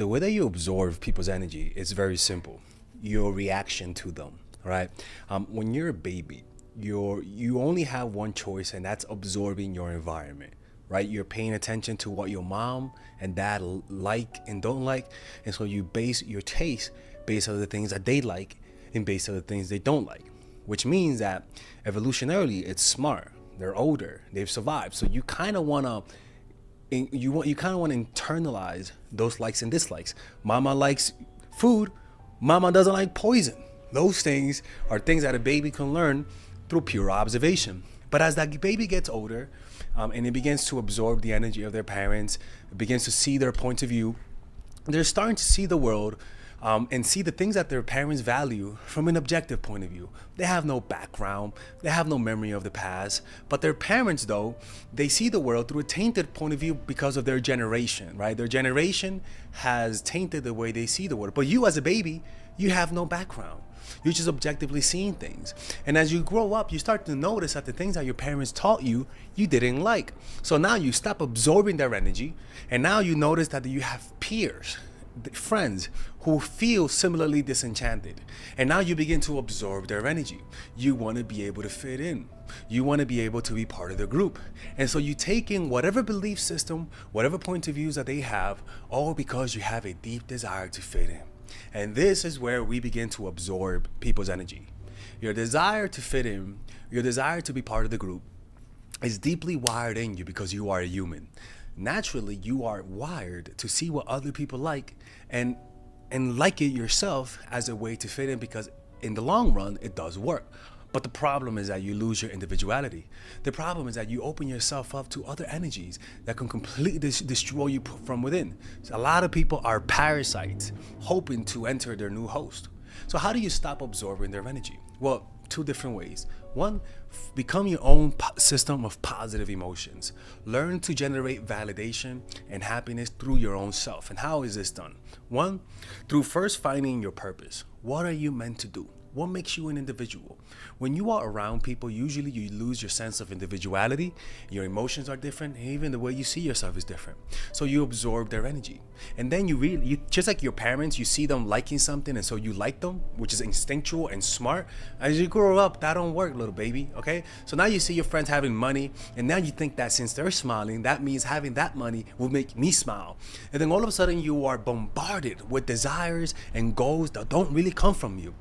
the way that you absorb people's energy is very simple. Your reaction to them, right? When you're a baby, you only have one choice, and that's absorbing your environment, right? You're paying attention to what your mom and dad like and don't like, and so you base your taste based on the things that they like and based on the things they don't like, which means that evolutionarily it's smart. They're older, they've survived, so you kind of want to you kind of want to internalize those likes and dislikes. Mama likes food, mama doesn't like poison. Those things are things that a baby can learn through pure observation. But as that baby gets older, and it begins to absorb the energy of their parents, it begins to see their point of view, they're starting to see the world, and see the things that their parents value from an objective point of view. They have no background, they have no memory of the past, but their parents, though, they see the world through a tainted point of view because of their generation, right? Their generation has tainted the way they see the world. But you, as a baby, you have no background. You're just objectively seeing things. And as you grow up, you start to notice that the things that your parents taught you, you didn't like. So now you stop absorbing their energy, and now you notice that you have peers, friends who feel similarly disenchanted, and now you begin to absorb their energy. You want to be able to fit in, you want to be able to be part of the group, and so you take in whatever belief system, whatever point of views that they have, all because you have a deep desire to fit in. And this is where we begin to absorb people's energy. Your desire to fit in, your desire to be part of the group, is deeply wired in you because you are a human. Naturally, you are wired to see what other people like and like it yourself as a way to fit in, because in the long run it does work. But the problem is that you lose your individuality. The problem is that you open yourself up to other energies that can completely destroy you from within. So a lot of people are parasites hoping to enter their new host. So how do you stop absorbing their energy? Well, two different ways. One, become your own system of positive emotions. Learn to generate validation and happiness through your own self. And how is this done? One, through first finding your purpose. What are you meant to do? What makes you an individual? When you are around people, usually you lose your sense of individuality. Your emotions are different, and even the way you see yourself is different. So you absorb their energy, and then you just like your parents, you see them liking something, and so you like them, which is instinctual and smart. As you grow up, that don't work, little baby. Okay, so now you see your friends having money, and now you think that since they're smiling, that means having that money will make me smile. And then all of a sudden, you are bombarded with desires and goals that don't really come from you.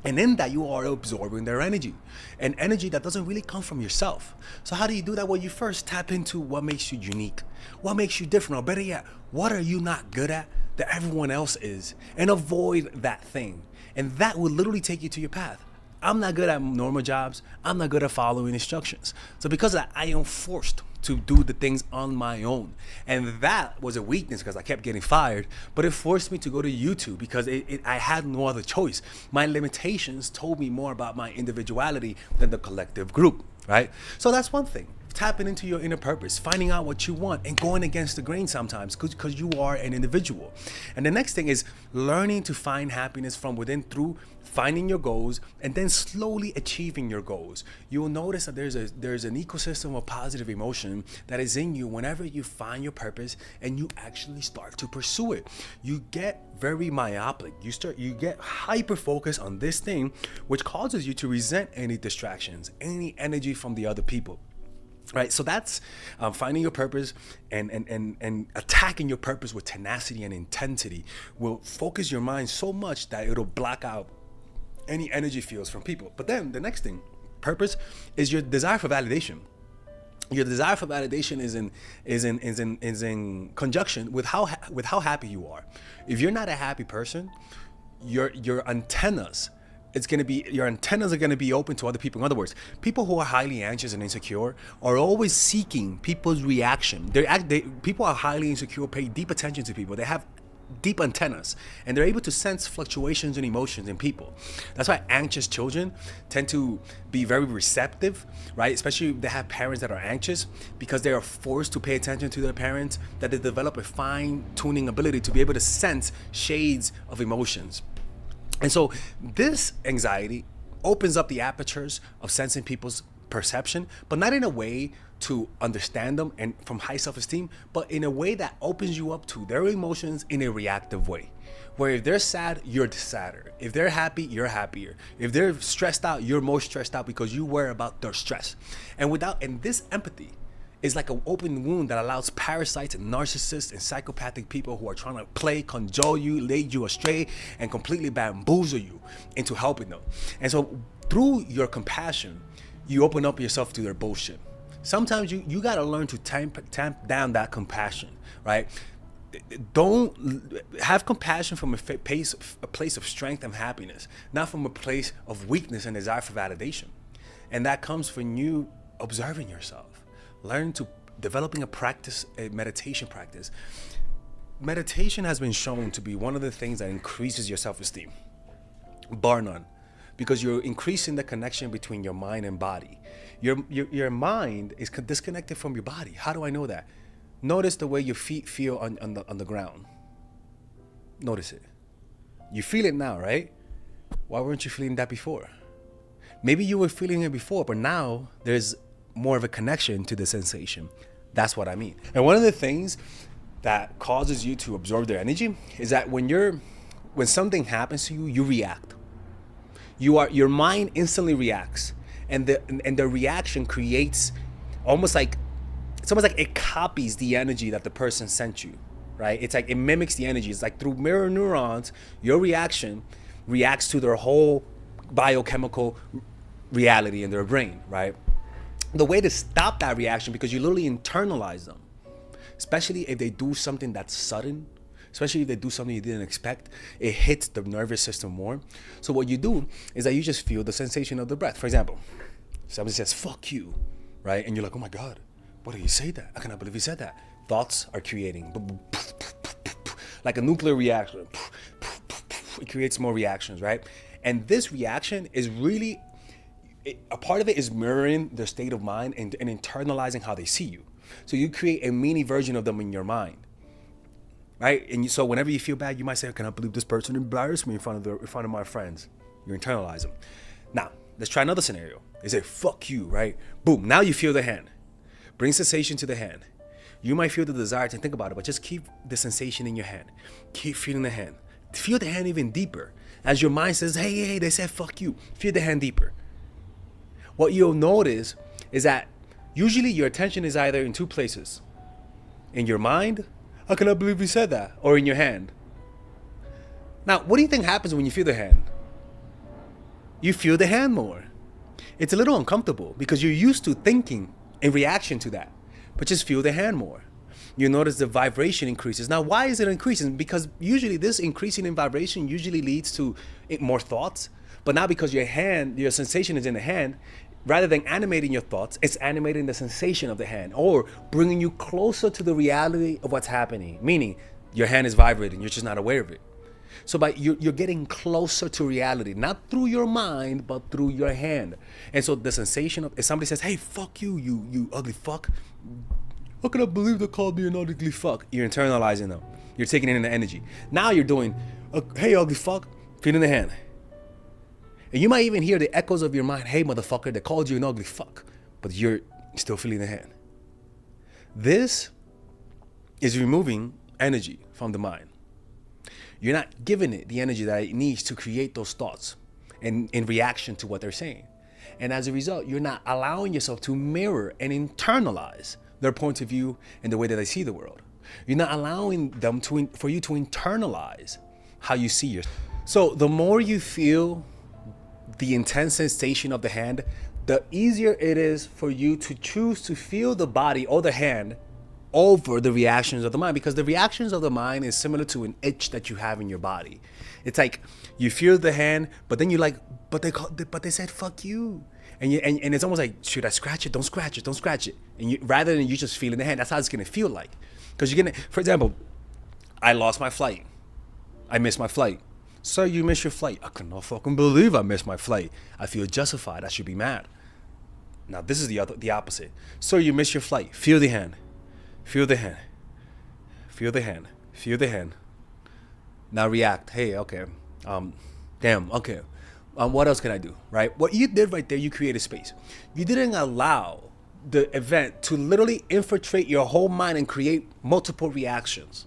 And in that, you are absorbing their energy, and energy that doesn't really come from yourself. So how do you do that? Well, you first tap into what makes you unique, what makes you different, or better yet, what are you not good at that everyone else is, and avoid that thing. And that will literally take you to your path. I'm not good at normal jobs. I'm not good at following instructions. So because of that, I am forced to do the things on my own. And that was a weakness because I kept getting fired, but it forced me to go to YouTube because I had no other choice. My limitations told me more about my individuality than the collective group, right? So that's one thing. Tapping into your inner purpose, finding out what you want, and going against the grain sometimes because you are an individual. And the next thing is learning to find happiness from within through finding your goals and then slowly achieving your goals. You will notice that there's an ecosystem of positive emotion that is in you whenever you find your purpose and you actually start to pursue it. You get very myopic. You get hyper focused on this thing, which causes you to resent any distractions, any energy from the other people. Right, so that's finding your purpose and attacking your purpose with tenacity and intensity will focus your mind so much that it'll block out any energy fields from people. But then the next thing, purpose, is your desire for validation. Your desire for validation is in conjunction with how happy you are. If you're not a happy person, your antennas. Your antennas are going to be open to other people. In other words, people who are highly anxious and insecure are always seeking people's reaction. People are highly insecure, pay deep attention to people. They have deep antennas, and they're able to sense fluctuations in emotions in people. That's why anxious children tend to be very receptive, right? Especially if they have parents that are anxious, because they are forced to pay attention to their parents, that they develop a fine-tuning ability to be able to sense shades of emotions. And so this anxiety opens up the apertures of sensing people's perception, but not in a way to understand them and from high self-esteem, but in a way that opens you up to their emotions in a reactive way. Where if they're sad, you're sadder. If they're happy, you're happier. If they're stressed out, you're more stressed out because you worry about their stress. And this empathy is like an open wound that allows parasites and narcissists and psychopathic people who are trying to play, cajole you, lead you astray, and completely bamboozle you into helping them. And so through your compassion, you open up yourself to their bullshit. Sometimes you gotta learn to tamp down that compassion, right? Don't have compassion from a place of strength and happiness, not from a place of weakness and desire for validation. And that comes from you observing yourself. Learn to developing a meditation practice. Meditation has been shown to be one of the things that increases your self-esteem, bar none, because you're increasing the connection between your mind and body. Your mind is disconnected from your body. How do I know that? Notice the way your feet feel on the ground. Notice it. You feel it now, right? Why weren't you feeling that before? Maybe you were feeling it before, but now there's more of a connection to the sensation. That's what I mean. And one of the things that causes you to absorb their energy is that when something happens to you, you react. Your mind instantly reacts, and the reaction creates almost like it copies the energy that the person sent you, right? It's like it mimics the energy. It's like through mirror neurons, your reaction reacts to their whole biochemical reality in their brain, right? The way to stop that reaction, because you literally internalize them, especially if they do something that's sudden, especially if they do something you didn't expect, it hits the nervous system more. So what you do is that you just feel the sensation of the breath. For example, somebody says, fuck you, right? And you're like, oh my God, what did he say that? I cannot believe he said that. Thoughts are creating like a nuclear reaction. It creates more reactions, right? And this reaction is really, a part of it is mirroring their state of mind and internalizing how they see you. So you create a mini version of them in your mind, right? And so whenever you feel bad, you might say, I cannot believe this person embarrassed me in front of my friends. You internalize them. Now, let's try another scenario. They say, fuck you, right? Boom, now you feel the hand. Bring sensation to the hand. You might feel the desire to think about it, but just keep the sensation in your hand. Keep feeling the hand. Feel the hand even deeper. As your mind says, hey, they said fuck you. Feel the hand deeper. What you'll notice is that usually your attention is either in two places. In your mind, I cannot believe you said that, or in your hand. Now, what do you think happens when you feel the hand? You feel the hand more. It's a little uncomfortable because you're used to thinking in reaction to that, but just feel the hand more. You notice the vibration increases. Now, why is it increasing? Because usually this increasing in vibration usually leads to more thoughts, but now because your sensation is in the hand, rather than animating your thoughts, it's animating the sensation of the hand or bringing you closer to the reality of what's happening, meaning your hand is vibrating, you're just not aware of it. So you're getting closer to reality, not through your mind, but through your hand. And so the sensation of, if somebody says, hey, fuck you, you ugly fuck. How can I believe they called me an ugly fuck? You're internalizing them. You're taking in the energy. Now you're doing, hey, ugly fuck, feeling the hand. And you might even hear the echoes of your mind, hey, motherfucker, they called you an ugly fuck, but you're still feeling the hand. This is removing energy from the mind. You're not giving it the energy that it needs to create those thoughts and in reaction to what they're saying. And as a result, you're not allowing yourself to mirror and internalize their point of view and the way that they see the world. You're not allowing them for you to internalize how you see yourself. So the more you feel the intense sensation of the hand, the easier it is for you to choose to feel the body or the hand over the reactions of the mind, because the reactions of the mind is similar to an itch that you have in your body. It's like you feel the hand, but then you're like, but they said fuck you, and it's almost like, should I scratch it? Don't scratch it. Don't scratch it. And rather than you just feeling the hand, that's how it's gonna feel like. Because you're gonna, for example, I lost my flight. I missed my flight. Sir, you missed your flight. I cannot fucking believe I missed my flight. I feel justified. I should be mad. Now this is the opposite. Sir, you missed your flight. Feel the hand. Feel the hand. Feel the hand. Feel the hand. Now react. Hey, okay. Damn, okay. What else can I do, right? What you did right there, you created space. You didn't allow the event to literally infiltrate your whole mind and create multiple reactions,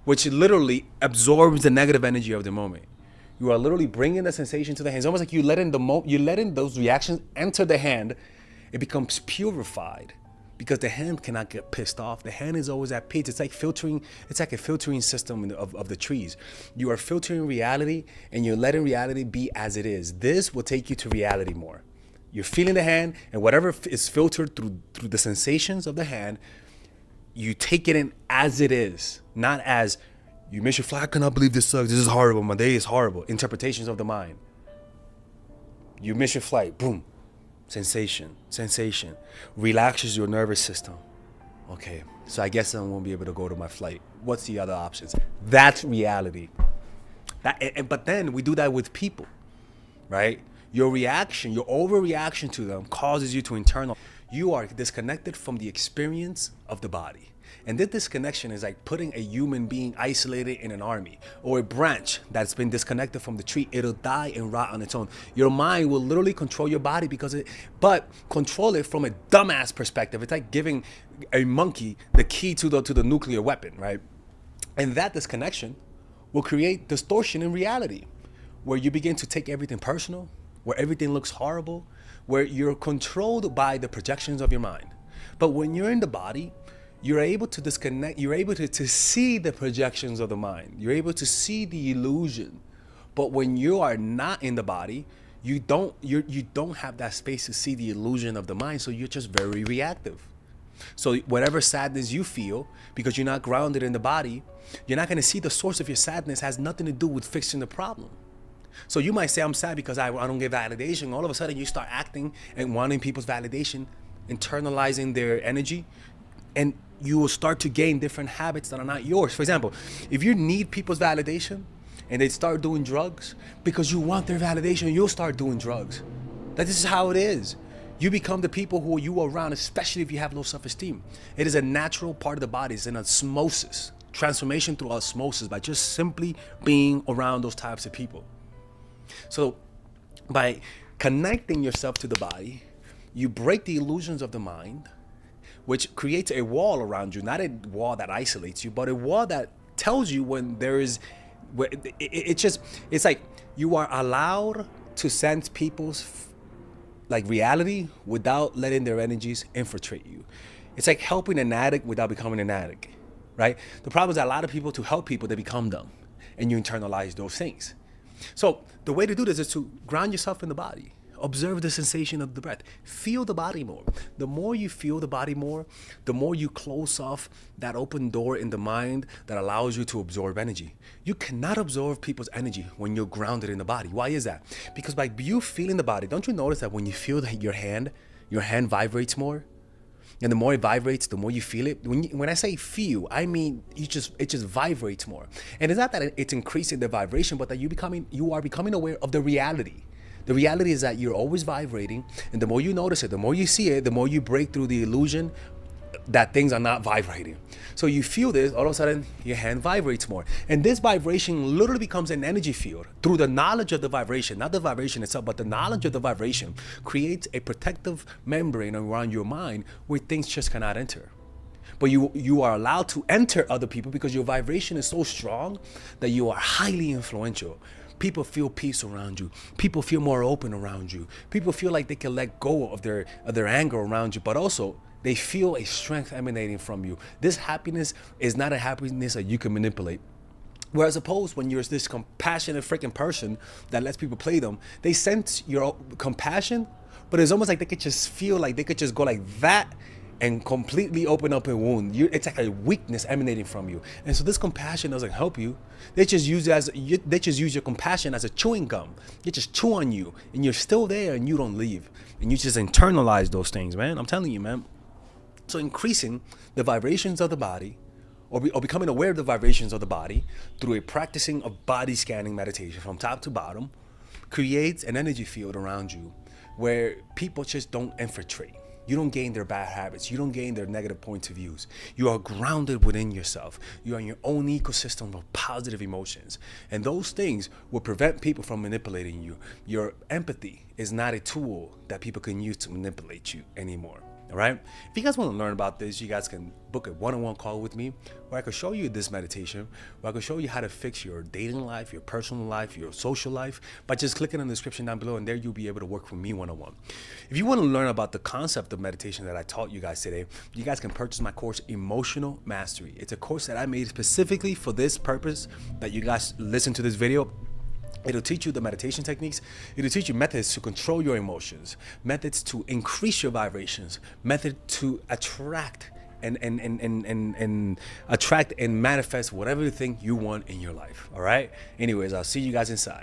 which literally absorbs the negative energy of the moment. You are literally bringing the sensation to the hand. It's almost like you letting those reactions enter the hand. It becomes purified because the hand cannot get pissed off. The hand is always at peace. It's like filtering. It's like a filtering system of the trees. You are filtering reality and you're letting reality be as it is. This will take you to reality more. You're feeling the hand, and whatever is filtered through the sensations of the hand, you take it in as it is, not as you miss your flight. I cannot believe this sucks. This is horrible. My day is horrible. Interpretations of the mind. You miss your flight. Boom. Sensation. Relaxes your nervous system. Okay, so I guess I won't be able to go to my flight. What's the other options? That's reality. But then we do that with people, right? Your reaction, your overreaction to them causes you to internal. You are disconnected from the experience of the body. And this disconnection is like putting a human being isolated in an army, or a branch that's been disconnected from the tree. It'll die and rot on its own. Your mind will literally control your body but control it from a dumbass perspective. It's like giving a monkey the key to the nuclear weapon, right? And that disconnection will create distortion in reality, where you begin to take everything personal, where everything looks horrible, where you're controlled by the projections of your mind. But when you're in the body, you're able to disconnect. You're able to see the projections of the mind. You're able to see the illusion. But when you are not in the body, you don't have that space to see the illusion of the mind. So you're just very reactive. So whatever sadness you feel, because you're not grounded in the body, you're not going to see the source of your sadness has nothing to do with fixing the problem. So you might say, I'm sad because I don't get validation. All of a sudden you start acting and wanting people's validation, internalizing their energy, and you will start to gain different habits that are not yours. For example, if you need people's validation and they start doing drugs because you want their validation, you'll start doing drugs. This is how it is. You become the people who you are around, especially if you have low self-esteem. It is a natural part of the body. It's an osmosis, transformation through osmosis, by just simply being around those types of people. So by connecting yourself to the body, you break the illusions of the mind, which creates a wall around you, not a wall that isolates you, but a wall that tells you when there is, it's like you are allowed to sense people's like reality without letting their energies infiltrate you. It's like helping an addict without becoming an addict, right? The problem is that a lot of people, to help people, they become them, and you internalize those things. So the way to do this is to ground yourself in the body. Observe the sensation of the breath. Feel the body more. The more you feel the body more, the more you close off that open door in the mind that allows you to absorb energy. You cannot absorb people's energy when you're grounded in the body. Why is that? Because by you feeling the body, don't you notice that when you feel that your hand vibrates more? And the more it vibrates, the more you feel it. When I say feel, I mean it just vibrates more. And it's not that it's increasing the vibration, but that you are becoming aware of the reality. The reality is that you're always vibrating, and the more you notice it, the more you see it, the more you break through the illusion that things are not vibrating. So you feel this, all of a sudden your hand vibrates more. And this vibration literally becomes an energy field through the knowledge of the vibration, not the vibration itself, but the knowledge of the vibration creates a protective membrane around your mind where things just cannot enter. But you are allowed to enter other people because your vibration is so strong that you are highly influential. People feel peace around you. People feel more open around you. People feel like they can let go of their anger around you, but also they feel a strength emanating from you. This happiness is not a happiness that you can manipulate. Whereas opposed, when you're this compassionate freaking person that lets people play them, they sense your compassion, but it's almost like they could just feel like they could just go like that and completely open up a wound. It's like a weakness emanating from you. And so this compassion doesn't help you. They just use your compassion as a chewing gum. They just chew on you, and you're still there, and you don't leave. And you just internalize those things, man. I'm telling you, man. So increasing the vibrations of the body, or becoming aware of the vibrations of the body through a practicing of body scanning meditation from top to bottom, creates an energy field around you where people just don't infiltrate. You don't gain their bad habits. You don't gain their negative points of views. You are grounded within yourself. You are in your own ecosystem of positive emotions. And those things will prevent people from manipulating you. Your empathy is not a tool that people can use to manipulate you anymore. All right. If you guys want to learn about this, you guys can book a one-on-one call with me where I can show you this meditation, where I can show you how to fix your dating life, your personal life, your social life by just clicking on the description down below, and there you'll be able to work with me one-on-one. If you want to learn about the concept of meditation that I taught you guys today, you guys can purchase my course, Emotional Mastery. It's a course that I made specifically for this purpose, that you guys listen to this video. It'll teach you the meditation techniques. It'll teach you methods to control your emotions, methods to increase your vibrations, method to attract and attract and manifest whatever thing you want in your life. All right. Anyways, I'll see you guys inside.